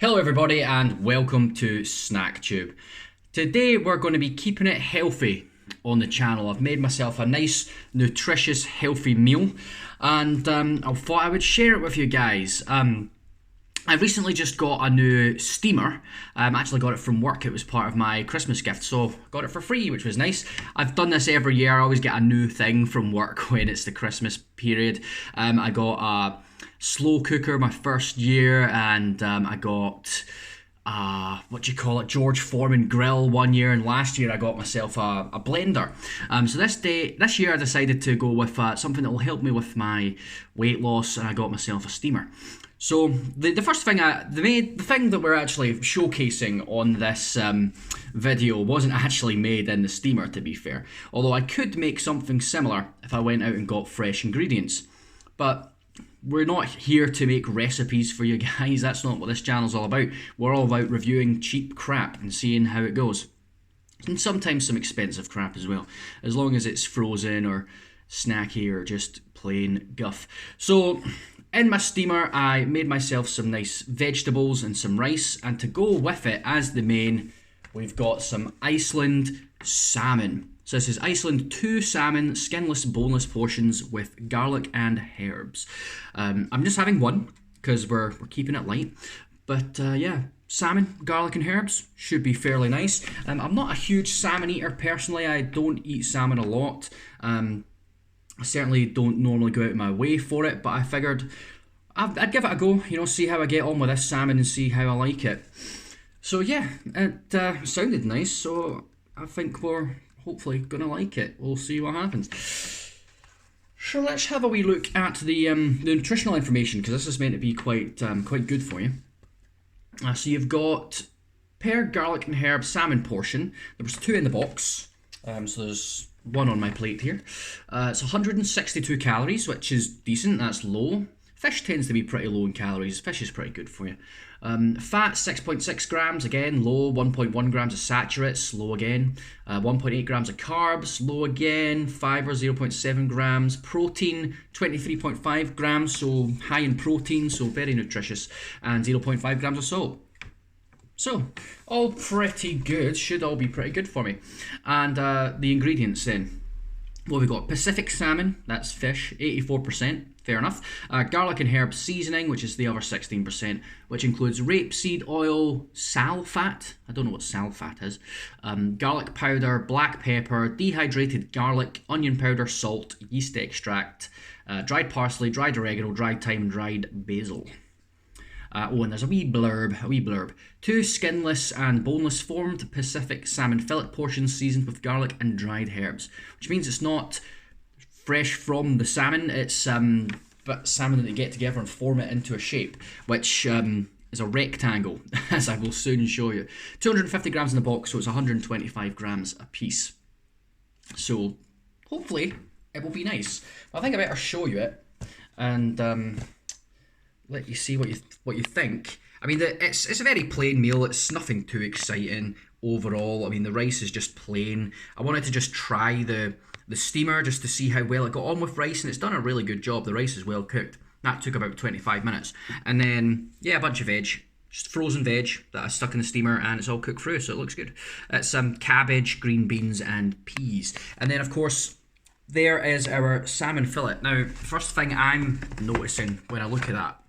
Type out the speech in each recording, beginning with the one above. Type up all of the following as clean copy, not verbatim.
Hello everybody and welcome to SnackTube. Today we're going to be keeping it healthy on the channel. I've made myself a nice, nutritious, healthy meal and I thought I would share it with you guys. I recently just got a new steamer. I actually got it from work. It was part of my Christmas gift, so got it for free, which was nice. I've done this every year. I always get a new thing from work when it's the Christmas period. I got a slow cooker my first year, and I got George Foreman grill one year, and last year I got myself a blender. So this year I decided to go with something that will help me with my weight loss, and I got myself a steamer. So the first thing, the thing that we're actually showcasing on this video wasn't actually made in the steamer, to be fair. Although I could make something similar if I went out and got fresh ingredients. But we're not here to make recipes for you guys. That's not what this channel's all about. We're all about reviewing cheap crap and seeing how it goes. And sometimes some expensive crap as well, as long as it's frozen or snacky or just plain guff. So in my steamer, I made myself some nice vegetables and some rice, and to go with it as the main, we've got some Iceland salmon. So this is Iceland 2 salmon skinless boneless portions with garlic and herbs. I'm just having one because we're keeping it light, but yeah, salmon, garlic and herbs should be fairly nice. I'm not a huge salmon eater personally. I don't eat salmon a lot. I certainly don't normally go out of my way for it, but I figured I'd give it a go, see how I get on with this salmon and see how I like it. So yeah, it sounded nice, so I think we're hopefully gonna like it. We'll see what happens. So let's have a wee look at the nutritional information, because this is meant to be quite good for you. So you've got per garlic and herb salmon portion. There was 2 in the box, so there's one on my plate here. It's 162 calories, which is decent. That's low. Fish tends to be pretty low in calories. Fish is pretty good for you. Fat, 6.6 grams, again, low. 1.1 grams of saturates, low again. 1.8 grams of carbs, low again. Fiber, 0.7 grams. Protein, 23.5 grams, so high in protein, so very nutritious. And 0.5 grams of salt. So, all pretty good, should all be pretty good for me. And the ingredients then. Well, we've got Pacific salmon, that's fish, 84%, fair enough. Garlic and herb seasoning, which is the other 16%, which includes rapeseed oil, sal fat, I don't know what sal fat is, garlic powder, black pepper, dehydrated garlic, onion powder, salt, yeast extract, dried parsley, dried oregano, dried thyme, and dried basil. And there's a wee blurb. 2 skinless and boneless formed Pacific salmon fillet portions seasoned with garlic and dried herbs. Which means it's not fresh from the salmon, it's salmon that they get together and form it into a shape, which is a rectangle, as I will soon show you. 250 grams in the box, so it's 125 grams a piece. So, hopefully, it will be nice. I think I better show you it, and let you see what you think. I mean, it's a very plain meal. It's nothing too exciting overall. I mean, the rice is just plain. I wanted to just try the steamer just to see how well it got on with rice, and it's done a really good job. The rice is well cooked. That took about 25 minutes. And then, yeah, a bunch of veg. Just frozen veg that I stuck in the steamer, and it's all cooked through, so it looks good. It's cabbage, green beans, and peas. And then, of course, there is our salmon fillet. Now, first thing I'm noticing when I look at that,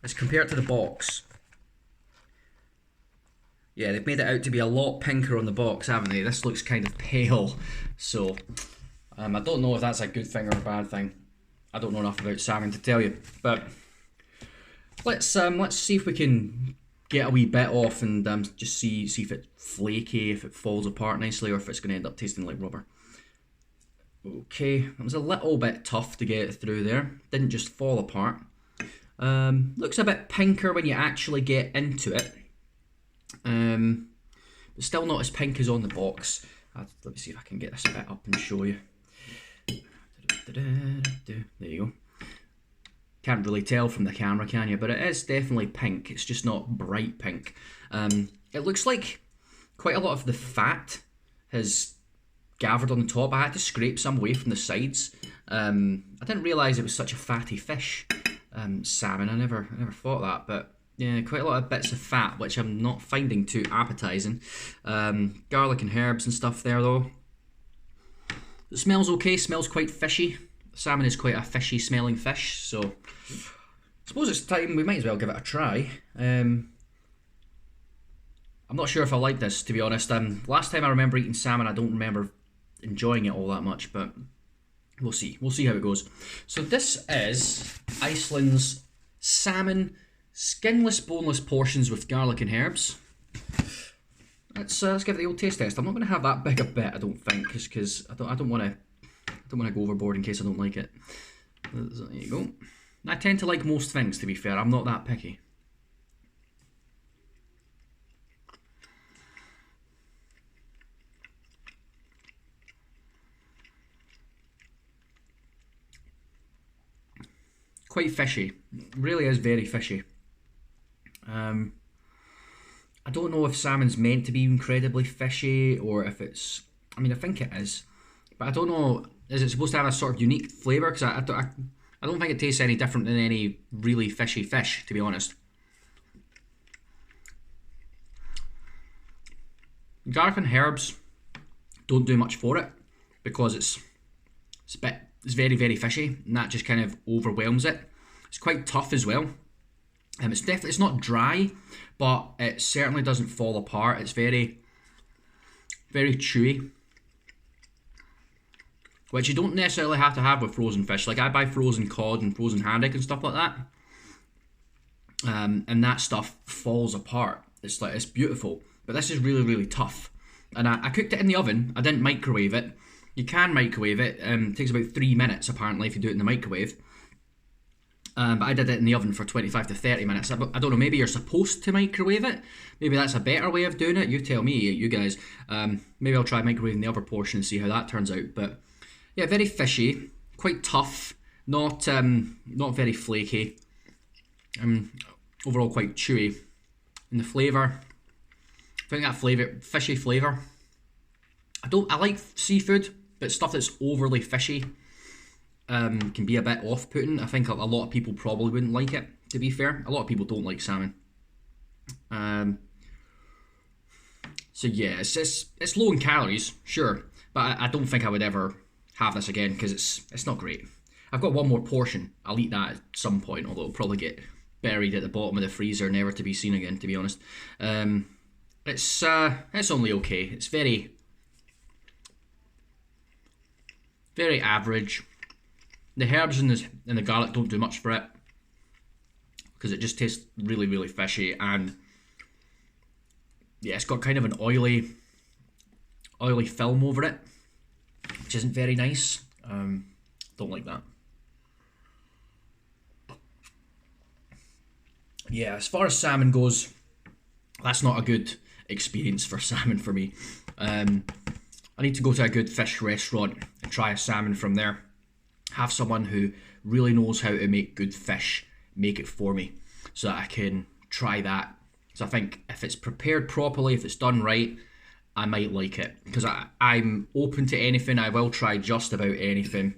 as compared to the box, yeah, they've made it out to be a lot pinker on the box, haven't they? This looks kind of pale, so I don't know if that's a good thing or a bad thing. I don't know enough about salmon to tell you, but let's see if we can get a wee bit off and just see if it's flaky, if it falls apart nicely, or if it's going to end up tasting like rubber. Okay, it was a little bit tough to get it through there. Didn't just fall apart. Looks a bit pinker when you actually get into it, but still not as pink as on the box. Let me see if I can get this a bit up and show you. There you go. Can't really tell from the camera, can you? But it is definitely pink. It's just not bright pink. It looks like quite a lot of the fat has gathered on the top. I had to scrape some away from the sides. I didn't realise it was such a fatty fish. Salmon. I never thought that, but Yeah, quite a lot of bits of fat, which I'm not finding too appetizing. Garlic and herbs and stuff there though. It smells okay, smells quite fishy. Salmon is quite a fishy smelling fish, so I suppose it's time, we might as well give it a try. I'm not sure if I like this, to be honest. Last time I remember eating salmon, I don't remember enjoying it all that much, but we'll see. We'll see how it goes. So this is Iceland's Salmon Skinless Boneless portions with garlic and herbs. Let's give it the old taste test. I'm not going to have that big a bit, I don't think, because I don't want to go overboard in case I don't like it. There you go. I tend to like most things, to be fair. I'm not that picky. Quite fishy. Really is very fishy. I don't know if salmon's meant to be incredibly fishy or if it's... I mean, I think it is. But I don't know, is it supposed to have a sort of unique flavour? Because I don't think it tastes any different than any really fishy fish, to be honest. Garlic and herbs don't do much for it because it's very, very fishy, and that just kind of overwhelms it. It's quite tough as well. It's not dry, but it certainly doesn't fall apart. It's very, very chewy, which you don't necessarily have to have with frozen fish. Like I buy frozen cod and frozen haddock and stuff like that, and that stuff falls apart. It's beautiful, but this is really, really tough. And I cooked it in the oven. I didn't microwave it. You can microwave it. It takes about 3 minutes apparently if you do it in the microwave. But I did it in the oven for 25 to 30 minutes. I don't know, maybe you're supposed to microwave it. Maybe that's a better way of doing it. You tell me, you guys. Maybe I'll try microwaving the other portion and see how that turns out. But yeah, very fishy, quite tough, not very flaky. Overall quite chewy. And the flavour, I think that fishy flavour. I like seafood, but stuff that's overly fishy can be a bit off-putting. I think a lot of people probably wouldn't like it, to be fair. A lot of people don't like salmon. So yeah, it's low in calories, sure, but I don't think I would ever have this again because it's not great. I've got one more portion. I'll eat that at some point, although it'll probably get buried at the bottom of the freezer, never to be seen again, to be honest. It's only okay. It's very, very average. The herbs and the garlic don't do much for it because it just tastes really, really fishy, and yeah, it's got kind of an oily film over it, which isn't very nice. Don't like that. Yeah, as far as salmon goes, that's not a good experience for salmon for me. I need to go to a good fish restaurant and try a salmon from there. Have someone who really knows how to make good fish make it for me so that I can try that. So I think if it's prepared properly, if it's done right, I might like it. Because I'm open to anything. I will try just about anything.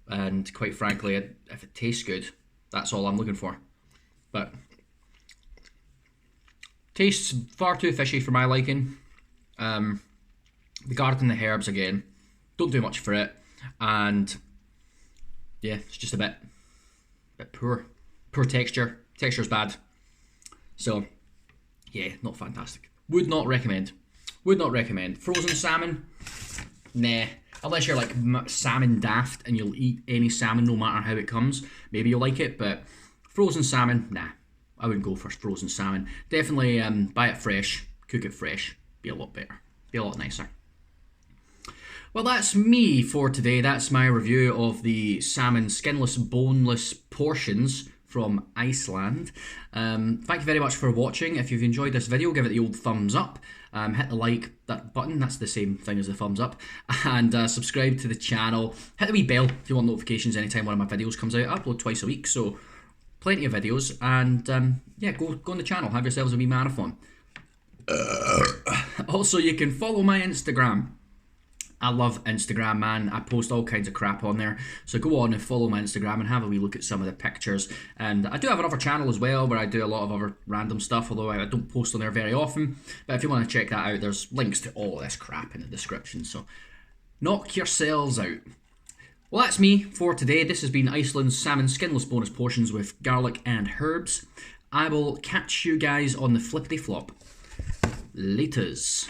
And quite frankly, if it tastes good, that's all I'm looking for. But tastes far too fishy for my liking. The garlic and the herbs, again, don't do much for it. And yeah, it's just a bit poor texture. Texture's bad. So yeah, not fantastic. Would not recommend. Frozen salmon, nah. Unless you're like salmon daft and you'll eat any salmon no matter how it comes, maybe you'll like it. But frozen salmon, nah. I wouldn't go for frozen salmon. Definitely buy it fresh, cook it fresh. Be a lot better. Be a lot nicer. Well, that's me for today. That's my review of the Salmon Skinless Boneless portions from Iceland. Thank you very much for watching. If you've enjoyed this video, give it the old thumbs up. Hit the like button, that's the same thing as the thumbs up. And subscribe to the channel. Hit the wee bell if you want notifications anytime one of my videos comes out. I upload twice a week, so plenty of videos. And yeah, go on the channel. Have yourselves a wee marathon. Also, you can follow my Instagram I love Instagram, man. I post all kinds of crap on there. So go on and follow my Instagram and have a wee look at some of the pictures. And I do have another channel as well where I do a lot of other random stuff, although I don't post on there very often. But if you want to check that out, there's links to all this crap in the description. So knock yourselves out. Well, that's me for today. This has been Iceland's Salmon Skinless Bonus portions with garlic and herbs. I will catch you guys on the flippity flop. Laters.